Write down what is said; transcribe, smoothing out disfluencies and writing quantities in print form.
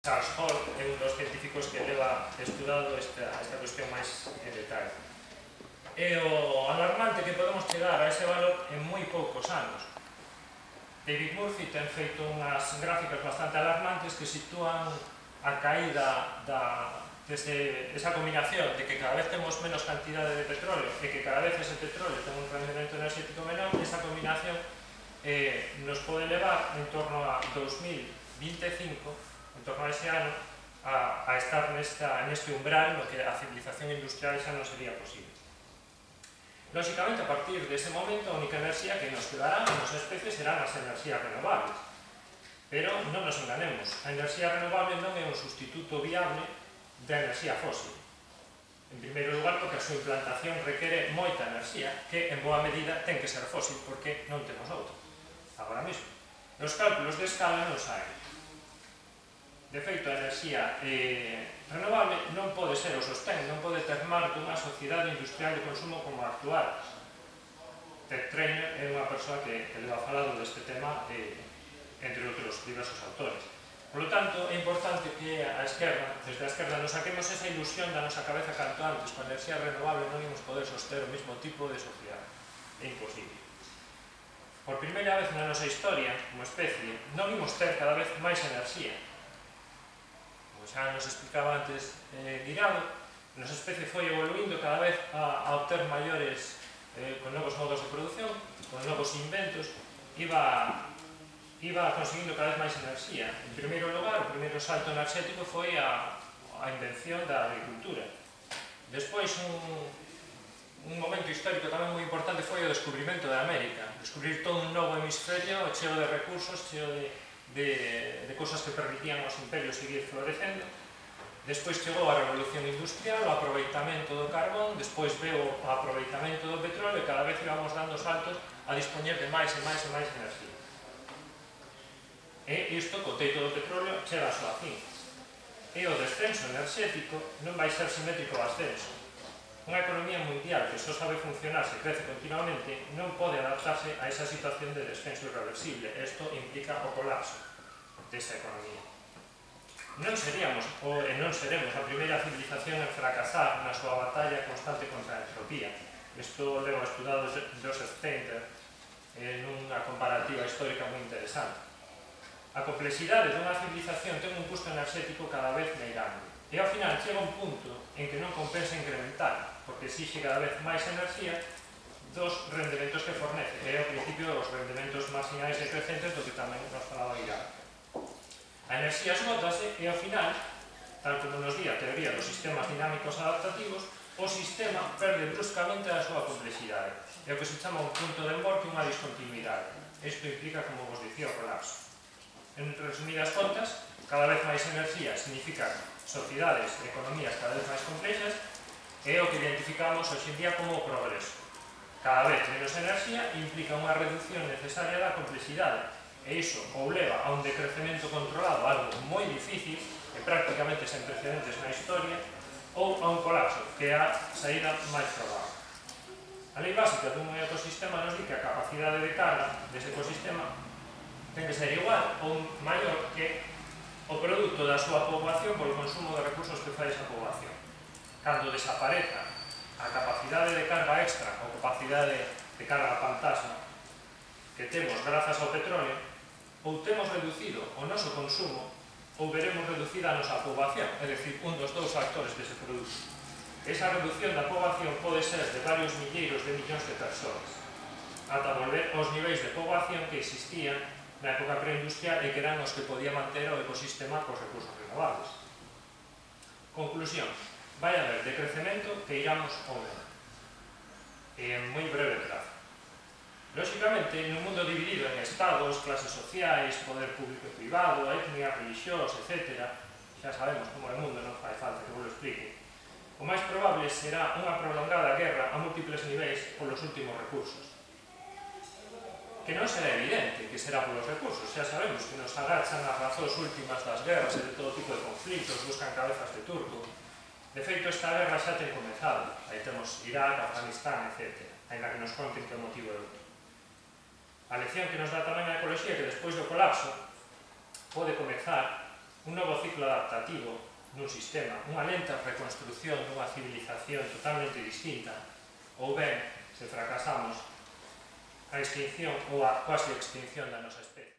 Charles Hall é un dos científicos que leva estudado esta cuestión máis en detalle. E o alarmante que podemos chegar a ese valor en moi poucos anos. David Murphy ten feito unhas gráficas bastante alarmantes que sitúan a caída desde esa combinación de que cada vez temos menos cantidade de petróleo e que cada vez ese petróleo ten un rendemento enerxético menor. Esa combinación nos pode levar en torno a 2025, en torno a ese ano, a estar neste umbral no que a civilización industrial xa non sería posible. Lóxicamente, a partir dese momento, a única enerxía que nos quedará a nosa especie serán as enerxías renovables. Pero non nos enganemos, a enerxía renovable non é un sustituto viable da enerxía fósil. En primeiro lugar, porque a súa implantación requere moita enerxía, que en boa medida ten que ser fósil, porque non temos outra, agora mesmo. Nos cálculos de escala non saen. De feito, a enerxía renovable non pode ser o sostén, non pode ter mar dunha sociedade industrial de consumo como a actual. Ted Trainer é unha persoa que leva falado deste tema, entre outros diversos autores. Por lo tanto, é importante que desde a esquerda, nos saquemos esa ilusión da nosa cabeza canto antes. Con a enerxía renovable non imos poder soster o mesmo tipo de sociedade. É imposible. Por primeira vez na nosa historia, como especie, non imos ter cada vez máis enerxía. Xa nos explicaba antes Guirado, a nosa especie foi evoluindo cada vez a obter maiores, con novos modos de produción, con novos inventos, iba conseguindo cada vez máis enerxía. En primeiro lugar, o primeiro salto enerxético foi a invención da agricultura. Despois, un momento histórico tamén moi importante foi o descubrimento de América. Descubrir todo un novo hemisferio cheo de recursos, cheo de cosas que permitían aos imperios seguir florecendo. Despois chegou a revolución industrial, o aproveitamento do carbón, despois veo o aproveitamento do petróleo e cada vez íbamos dando saltos a dispoñer de máis e máis e máis enerxía. E isto, co teito do petróleo, chega a súa fin. E o descenso enerxético non vai ser simétrico ao ascenso. Unha economía mundial que só sabe funcionar se crece continuamente non pode adaptarse a esa situación de descenso irreversible. Isto implica o colapso desa economía. Non seríamos e non seremos a primeira civilización en fracasar na súa batalla constante contra a entropía. Isto leva estudado Joseph Painter nunha comparativa histórica moi interesante. A complexidade dunha civilización ten un custo enerxético cada vez meirande. E ao final chega un punto en que non compensa incrementar, porque exixe cada vez máis enerxía dos rendementos que fornece. É ao principio os rendementos marginais e crecentes do que tamén nos falaba Guirado. A enerxía esgótase e ao final, tal como nos di a teoría dos sistemas dinámicos adaptativos, o sistema perde bruscamente a súa complexidade. É o que se chama un punto de emborque, unha discontinuidade. Isto implica, como vos dicía, o colapso. En resumidas contas, cada vez máis enerxía significa sociedades e economías cada vez máis complexas e é o que identificamos hoxe en día como o progreso. Cada vez menos enerxía implica unha reducción necesaria da complexidade e iso ou leva a un decrecemento controlado, algo moi difícil e prácticamente sen precedentes na historia, ou a un colapso, que é a saída máis probable. A lei básica dun ecosistema nos di que a capacidade de carga dese ecosistema ten que ser igual ou maior que o produto da súa poboación polo consumo de recursos que fai esa poboación. Cando desapareza a capacidade de carga extra ou capacidade de carga fantasma que temos grazas ao petróleo, ou temos reducido o noso consumo ou veremos reducida a nosa poboación, é dicir, un dos dous factores dese produto. Esa reducción da poboación pode ser de varios milleiros de millóns de persoas, ata volver aos niveis de poboación que existían na época preindustrial e que eran os que podía manter o ecosistema cos recursos renovables. Conclusión: vai haber decrecemento que iramos ao menos, en moi breve plazo. Lóxicamente, nun mundo dividido en estados, clases sociais, poder público e privado, etnia, religións, etc., xa sabemos como é o mundo, non fai falta que vos lo explique, o máis probable será unha prolongada guerra a múltiples niveis polos últimos recursos. Que non será evidente que será polos recursos, xa sabemos que nos agachan as razóns últimas das guerras e de todo tipo de conflitos, buscan cabezas de turco. De feito, esta guerra xa ten comezado, aí temos Irak, Afganistán, etc., ainda que nos conten que o motivo é outro. A lección que nos dá tamén a ecoloxía é que despois do colapso pode comezar un novo ciclo adaptativo nun sistema, unha lenta reconstrucción dunha civilización totalmente distinta, ou ben, se fracasamos, a extinción ou a cuasi extinción da nosa especie.